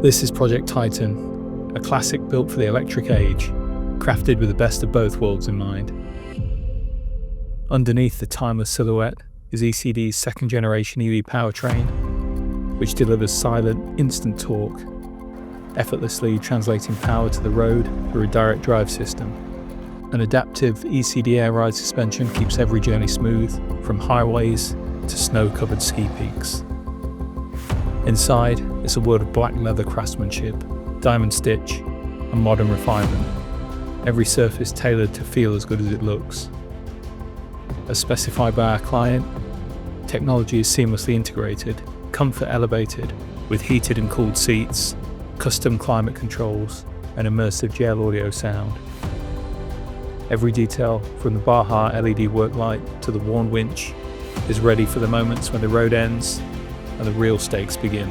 This is Project Titan, a classic built for the electric age, crafted with the best of both worlds in mind. Underneath the timeless silhouette is E.C.D's second-generation EV powertrain, which delivers silent, instant torque, effortlessly translating power to the road through a direct drive system. An adaptive E.C.D air ride suspension keeps every journey smooth, from highways to snow-covered ski peaks. Inside is a world of black leather craftsmanship, diamond stitch, and modern refinement. Every surface tailored to feel as good as it looks. As specified by our client, technology is seamlessly integrated, comfort elevated, with heated and cooled seats, custom climate controls, and immersive gel audio sound. Every detail, from the Baja LED work light to the worn winch, is ready for the moments when the road ends and the real stakes begin.